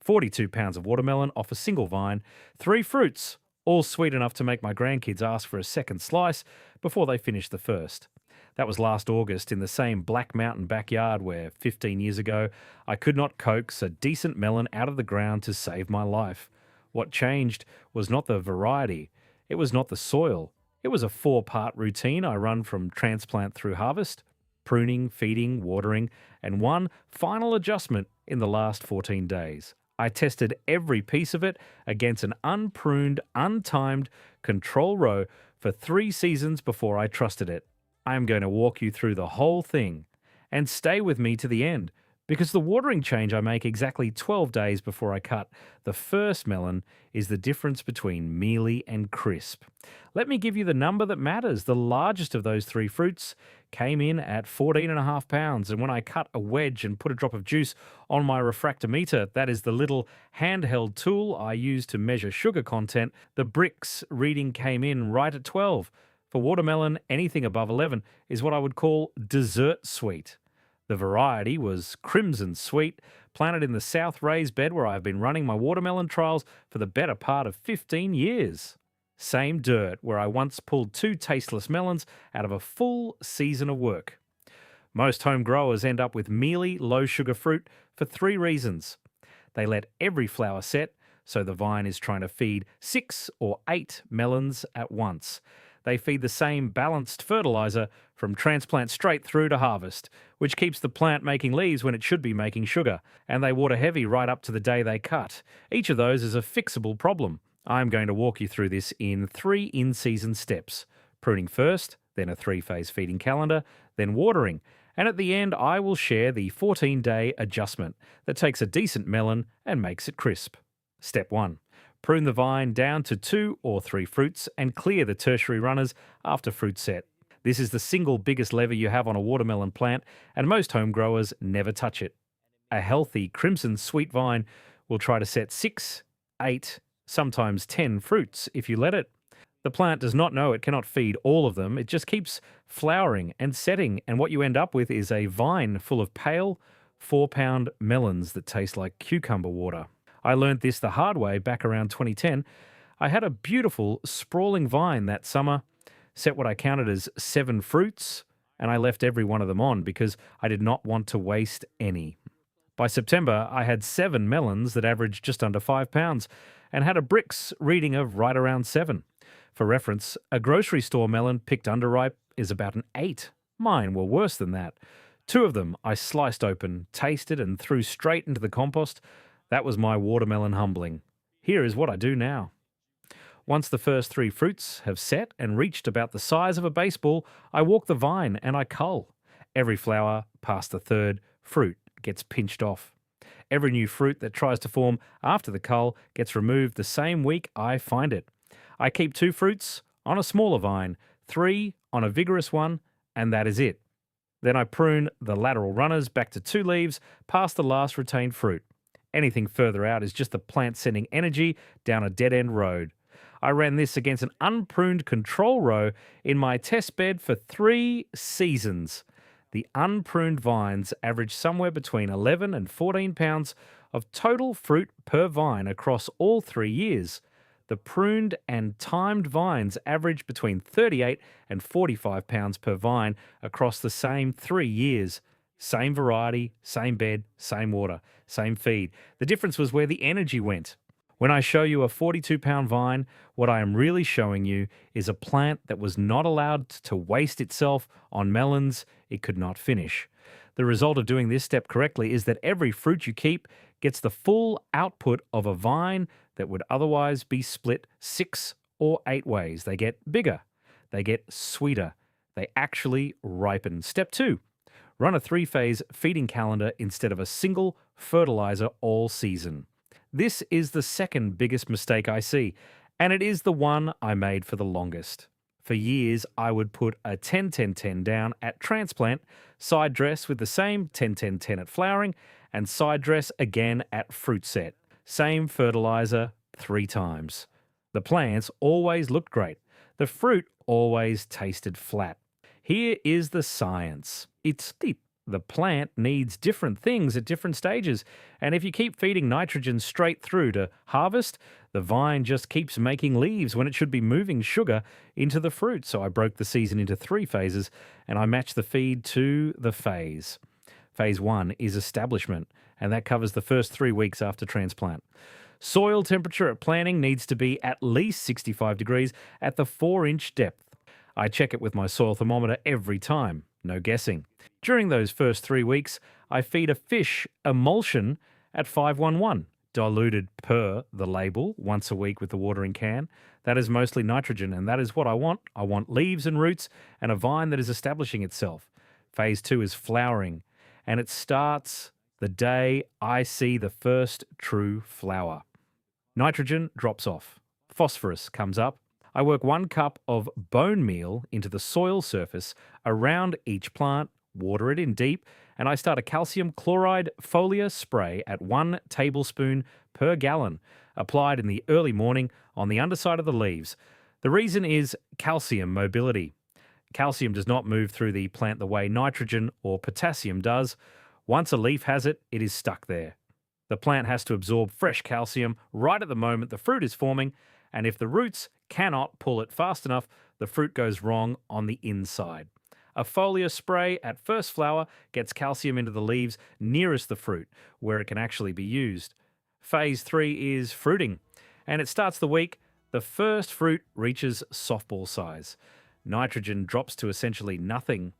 42 pounds of watermelon off a single vine, 3 fruits, all sweet enough to make my grandkids ask for a second slice before they finish the first. That was last August in the same Black Mountain backyard where 15 years ago I could not coax a decent melon out of the ground to save my life. What changed was not the variety, it was not the soil. It was a 4-part routine I run from transplant through harvest: pruning, feeding, watering, and one final adjustment in the last 14 days. I tested every piece of it against an unpruned, untimed control row for 3 seasons before I trusted it. I am going to walk you through the whole thing. And stay with me to the end, because the watering change I make exactly 12 days before I cut the first melon is the difference between mealy and crisp. Let me give you the number that matters. The largest of those 3 fruits came in at 14.5 pounds, and when I cut a wedge and put a drop of juice on my refractometer, that is the little handheld tool I use to measure sugar content, the bricks reading came in right at 12. For watermelon, anything above 11 is what I would call dessert sweet. The variety was Crimson Sweet, planted in the south raised bed where I have been running my watermelon trials for the better part of 15 years. Same dirt where I once pulled 2 tasteless melons out of a full season of work. Most home growers end up with mealy, low-sugar fruit for 3 reasons. They let every flower set, so the vine is trying to feed 6 or 8 melons at once. They feed the same balanced fertilizer from transplant straight through to harvest, which keeps the plant making leaves when it should be making sugar, and they water heavy right up to the day they cut. Each of those is a fixable problem. I'm going to walk you through this in 3 in-season steps: pruning first, then a 3-phase feeding calendar, then watering, and at the end I will share the 14-day adjustment that takes a decent melon and makes it crisp. Step 1. Prune the vine down to 2 or 3 fruits and clear the tertiary runners after fruit set. This is the single biggest lever you have on a watermelon plant, and most home growers never touch it. A healthy crimson sweet vine will try to set 6, 8, sometimes 10 fruits if you let it. The plant does not know it cannot feed all of them. It just keeps flowering and setting, and what you end up with is a vine full of pale, 4-pound melons that taste like cucumber water. I learned this the hard way back around 2010. I had a beautiful, sprawling vine that summer, set what I counted as 7 fruits, and I left every one of them on because I did not want to waste any. By September, I had 7 melons that averaged just under 5 pounds and had a bricks reading of right around 7. For reference, a grocery store melon picked underripe is about an 8. Mine were worse than that. 2 of them I sliced open, tasted, and threw straight into the compost. That was my watermelon humbling. Here is what I do now. Once the first 3 fruits have set and reached about the size of a baseball, I walk the vine and I cull. Every flower past the 3rd fruit gets pinched off. Every new fruit that tries to form after the cull gets removed the same week I find it. I keep 2 fruits on a smaller vine, 3 on a vigorous one, and that is it. Then I prune the lateral runners back to 2 leaves past the last retained fruit. Anything further out is just the plant sending energy down a dead-end road. I ran this against an unpruned control row in my test bed for 3 seasons. The unpruned vines average somewhere between 11 and 14 pounds of total fruit per vine across all 3 years. The pruned and timed vines average between 38 and 45 pounds per vine across the same 3 years. Same variety, same bed, same water, same feed. The difference was where the energy went. When I show you a 42-pound vine, what I am really showing you is a plant that was not allowed to waste itself on melons it could not finish. The result of doing this step correctly is that every fruit you keep gets the full output of a vine that would otherwise be split 6 or 8 ways. They get bigger. They get sweeter. They actually ripen. Step 2. Run a 3-phase feeding calendar instead of a single fertilizer all season. This is the second biggest mistake I see, and it is the one I made for the longest. For years, I would put a 10-10-10 down at transplant, side dress with the same 10-10-10 at flowering, and side dress again at fruit set. Same fertilizer 3 times. The plants always looked great. The fruit always tasted flat. Here is the science. It's deep. The plant needs different things at different stages, and if you keep feeding nitrogen straight through to harvest, the vine just keeps making leaves when it should be moving sugar into the fruit. So I broke the season into 3 phases, and I matched the feed to the phase. Phase 1 is establishment, and that covers the first 3 weeks after transplant. Soil temperature at planting needs to be at least 65 degrees at the 4-inch depth. I check it with my soil thermometer every time, no guessing. During those first 3 weeks, I feed a fish emulsion at 511, diluted per the label once a week with the watering can. That is mostly nitrogen, and that is what I want. I want leaves and roots and a vine that is establishing itself. Phase 2 is flowering, and it starts the day I see the first true flower. Nitrogen drops off. Phosphorus comes up. I work 1 cup of bone meal into the soil surface around each plant, water it in deep, and I start a calcium chloride foliar spray at 1 tablespoon per gallon, applied in the early morning on the underside of the leaves. The reason is calcium mobility. Calcium does not move through the plant the way nitrogen or potassium does. Once a leaf has it, it is stuck there. The plant has to absorb fresh calcium right at the moment the fruit is forming, and if the roots cannot pull it fast enough, the fruit goes wrong on the inside. A foliar spray at first flower gets calcium into the leaves nearest the fruit, where it can actually be used. Phase 3 is fruiting, and it starts the week the first fruit reaches softball size. Nitrogen drops to essentially nothing.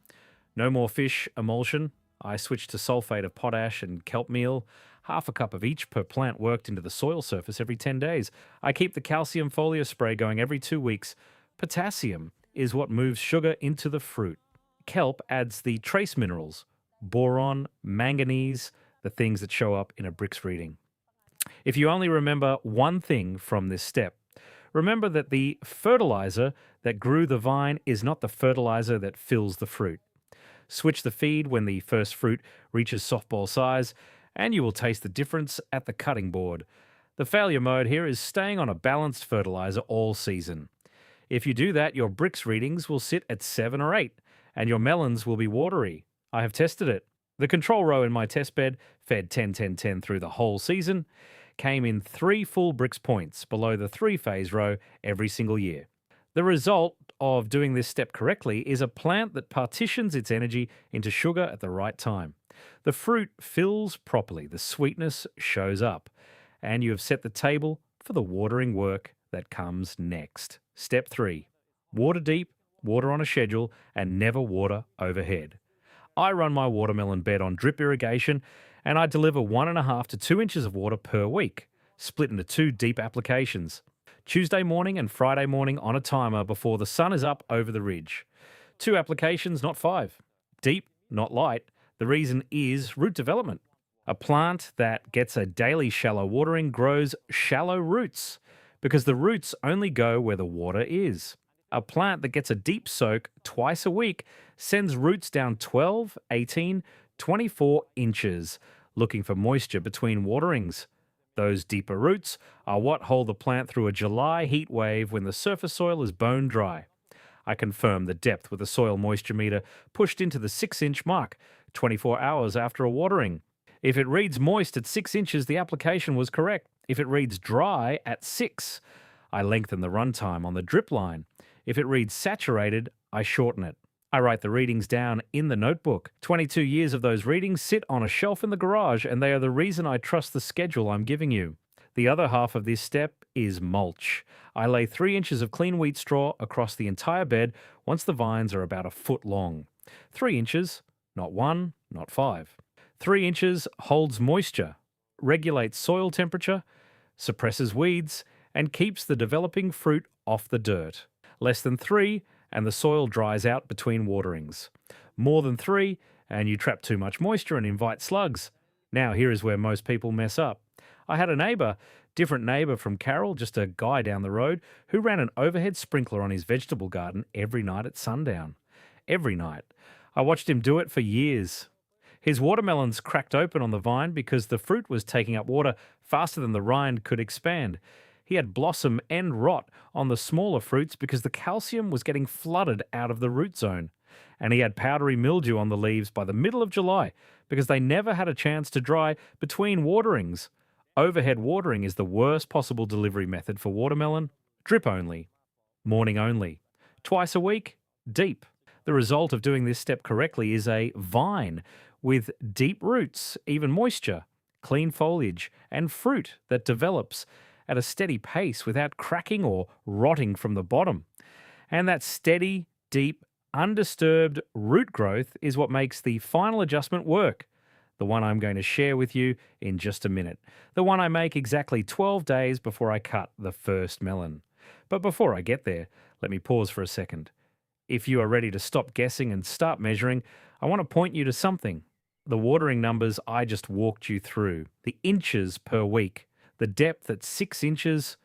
No more fish emulsion. I switch to sulfate of potash and kelp meal, 1/2 cup of each per plant worked into the soil surface every 10 days. I keep the calcium foliar spray going every 2 weeks. Potassium is what moves sugar into the fruit. Kelp adds the trace minerals, boron, manganese, the things that show up in a Brix reading. If you only remember one thing from this step, remember that the fertilizer that grew the vine is not the fertilizer that fills the fruit. Switch the feed when the first fruit reaches softball size, and you will taste the difference at the cutting board. The failure mode here is staying on a balanced fertilizer all season. If you do that, your Brix readings will sit at 7 or 8, and your melons will be watery. I have tested it. The control row in my test bed, fed 10-10-10 through the whole season, came in 3 full Brix points below the 3-phase row every single year. The result of doing this step correctly is a plant that partitions its energy into sugar at the right time. The fruit fills properly, the sweetness shows up, and you have set the table for the watering work that comes next. Step 3, water deep, water on a schedule, and never water overhead. I run my watermelon bed on drip irrigation, and I deliver 1.5 to 2 inches of water per week, split into 2 deep applications. Tuesday morning and Friday morning on a timer before the sun is up over the ridge. 2 applications, not 5. Deep, not light. The reason is root development. A plant that gets a daily shallow watering grows shallow roots because the roots only go where the water is. A plant that gets a deep soak twice a week sends roots down 12, 18, 24 inches, looking for moisture between waterings. Those deeper roots are what hold the plant through a July heat wave when the surface soil is bone dry. I confirm the depth with a soil moisture meter pushed into the 6-inch mark, 24 hours after a watering. If it reads moist at 6 inches, the application was correct. If it reads dry at 6, I lengthen the runtime on the drip line. If it reads saturated, I shorten it. I write the readings down in the notebook. 22 years of those readings sit on a shelf in the garage, and they are the reason I trust the schedule I'm giving you. The other half of this step is mulch. I lay 3 inches of clean wheat straw across the entire bed once the vines are about a foot long. 3 inches, not 1, not 5. 3 inches holds moisture, regulates soil temperature, suppresses weeds, and keeps the developing fruit off the dirt. Less than 3, and the soil dries out between waterings. More than 3, and you trap too much moisture and invite slugs. Now, here is where most people mess up. I had a neighbour, different neighbour from Carol, just a guy down the road, who ran an overhead sprinkler on his vegetable garden every night at sundown. Every night. I watched him do it for years. His watermelons cracked open on the vine because the fruit was taking up water faster than the rind could expand. He had blossom and rot on the smaller fruits because the calcium was getting flooded out of the root zone. and he had powdery mildew on the leaves by the middle of July because they never had a chance to dry between waterings. Overhead watering is the worst possible delivery method for watermelon. Drip only, morning only, twice a week, deep. The result of doing this step correctly is a vine with deep roots, even moisture, clean foliage, and fruit that develops at a steady pace without cracking or rotting from the bottom. And that steady, deep, undisturbed root growth is what makes the final adjustment work. The one I'm going to share with you in just a minute. The one I make exactly 12 days before I cut the first melon. But before I get there, let me pause for a second. If you are ready to stop guessing and start measuring, I want to point you to something. The watering numbers I just walked you through, the inches per week, the depth at 6 inches,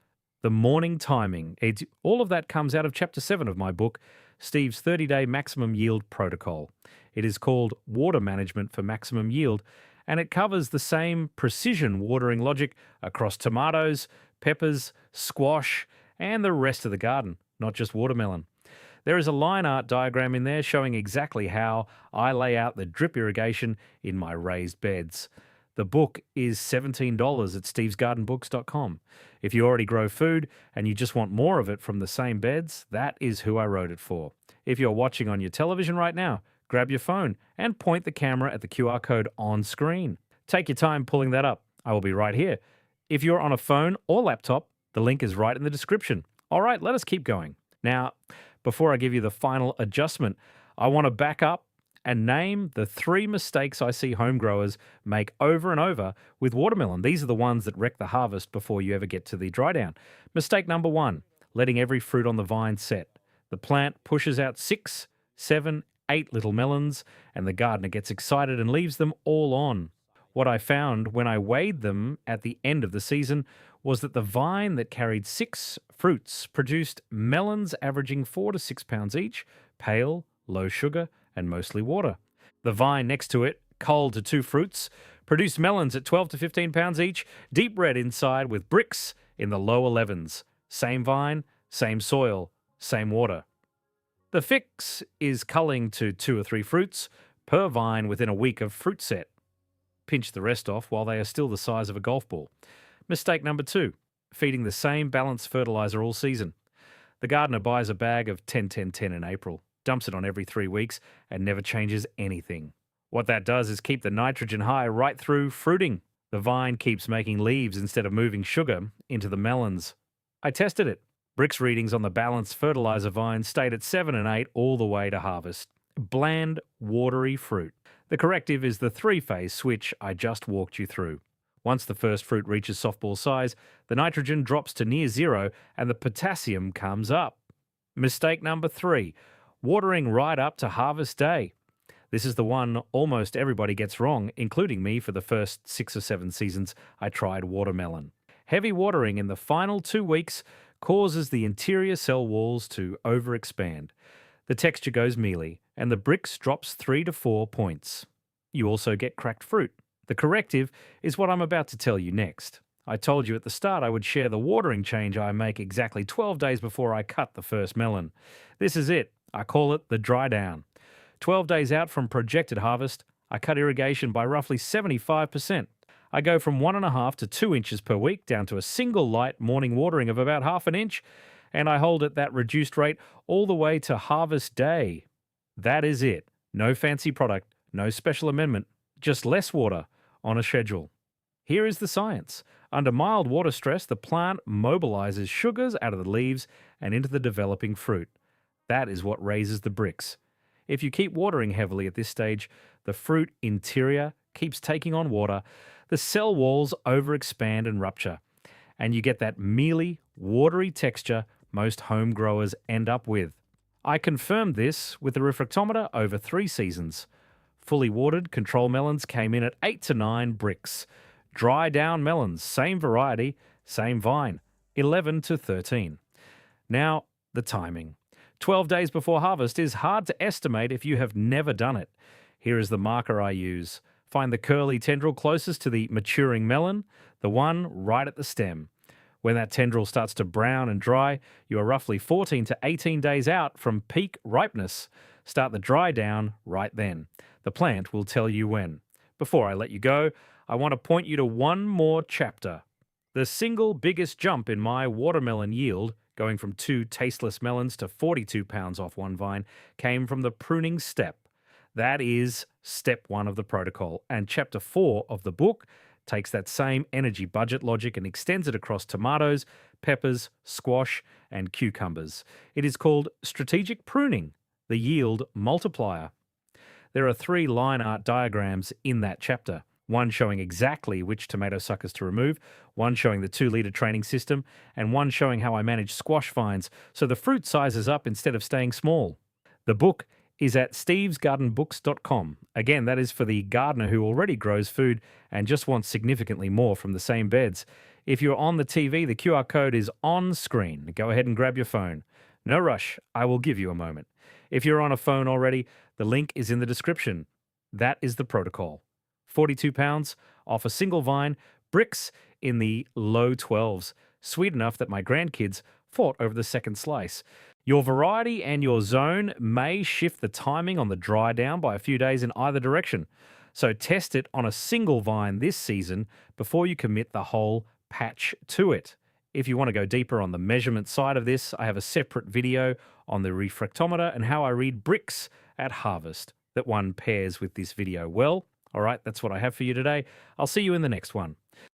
the morning timing. All of that comes out of Chapter 7 of my book, Steve's 30-Day Maximum Yield Protocol. It is called Water Management for Maximum Yield, and it covers the same precision watering logic across tomatoes, peppers, squash, and the rest of the garden, not just watermelon. There is a line art diagram in there showing exactly how I lay out the drip irrigation in my raised beds. The book is $17 at stevesgardenbooks.com. If you already grow food and you just want more of it from the same beds, that is who I wrote it for. If you're watching on your television right now, grab your phone and point the camera at the QR code on screen. Take your time pulling that up. I will be right here. If you're on a phone or laptop, the link is right in the description. All right, let us keep going. Now, before I give you the final adjustment, I want to back up and name the 3 mistakes I see home growers make over and over with watermelon. These are the ones that wreck the harvest before you ever get to the dry down. Mistake number 1, letting every fruit on the vine set. The plant pushes out 6, 7, 8 little melons, and the gardener gets excited and leaves them all on. What I found when I weighed them at the end of the season was that the vine that carried 6 fruits produced melons averaging 4 to 6 pounds each, pale, low sugar, and mostly water. The vine next to it, culled to 2 fruits, produced melons at 12 to 15 pounds each, deep red inside with bricks in the low 11s. Same vine, same soil, same water. The fix is culling to 2 or 3 fruits per vine within a week of fruit set. Pinch the rest off while they are still the size of a golf ball. Mistake number 2, feeding the same balanced fertilizer all season. The gardener buys a bag of 10-10-10 in April, dumps it on every 3 weeks, and never changes anything. What that does is keep the nitrogen high right through fruiting. The vine keeps making leaves instead of moving sugar into the melons. I tested it. Brix readings on the balanced fertilizer vine stayed at 7 and 8 all the way to harvest. Bland, watery fruit. The corrective is the 3-phase switch I just walked you through. Once the first fruit reaches softball size, the nitrogen drops to near 0 and the potassium comes up. Mistake number 3, watering right up to harvest day. This is the one almost everybody gets wrong, including me for the first 6 or 7 seasons I tried watermelon. Heavy watering in the final 2 weeks causes the interior cell walls to overexpand. The texture goes mealy, and the bricks drops 3 to 4 points. You also get cracked fruit. The corrective is what I'm about to tell you next. I told you at the start I would share the watering change I make exactly 12 days before I cut the first melon. This is it. I call it the dry down. 12 days out from projected harvest, I cut irrigation by roughly 75%. I go from 1.5 to 2 inches per week down to a single light morning watering of about half an inch, and I hold at that reduced rate all the way to harvest day. That is it. No fancy product, no special amendment, just less water on a schedule. Here is the science. Under mild water stress, the plant mobilizes sugars out of the leaves and into the developing fruit. That is what raises the bricks. If you keep watering heavily at this stage, the fruit interior keeps taking on water, the cell walls overexpand and rupture, and you get that mealy, watery texture most home growers end up with. I confirmed this with the refractometer over 3 seasons. Fully watered control melons came in at 8 to 9 bricks. Dry down melons, same variety, same vine, 11 to 13. Now, the timing. 12 days before harvest is hard to estimate if you have never done it. Here is the marker I use. Find the curly tendril closest to the maturing melon, the one right at the stem. When that tendril starts to brown and dry, you are roughly 14 to 18 days out from peak ripeness. Start the dry down right then. The plant will tell you when. Before I let you go, I want to point you to one more chapter. The single biggest jump in my watermelon yield, going from 2 tasteless melons to 42 pounds off one vine, came from the pruning step. That is step 1 of the protocol. And chapter 4 of the book takes that same energy budget logic and extends it across tomatoes, peppers, squash, and cucumbers. It is called strategic pruning, the yield multiplier. There are 3 line art diagrams in that chapter. One showing exactly which tomato suckers to remove, one showing the 2-litre training system, and one showing how I manage squash vines so the fruit sizes up instead of staying small. The book is at stevesgardenbooks.com. Again, that is for the gardener who already grows food and just wants significantly more from the same beds. If you're on the TV, the QR code is on screen. Go ahead and grab your phone. No rush, I will give you a moment. If you're on a phone already, the link is in the description. That is the protocol. 42 pounds off a single vine, bricks in the low 12s. Sweet enough that my grandkids fought over the second slice. Your variety and your zone may shift the timing on the dry down by a few days in either direction. So test it on a single vine this season before you commit the whole patch to it. If you want to go deeper on the measurement side of this, I have a separate video on the refractometer and how I read bricks at harvest that one pairs with this video well. All right, that's what I have for you today. I'll see you in the next one.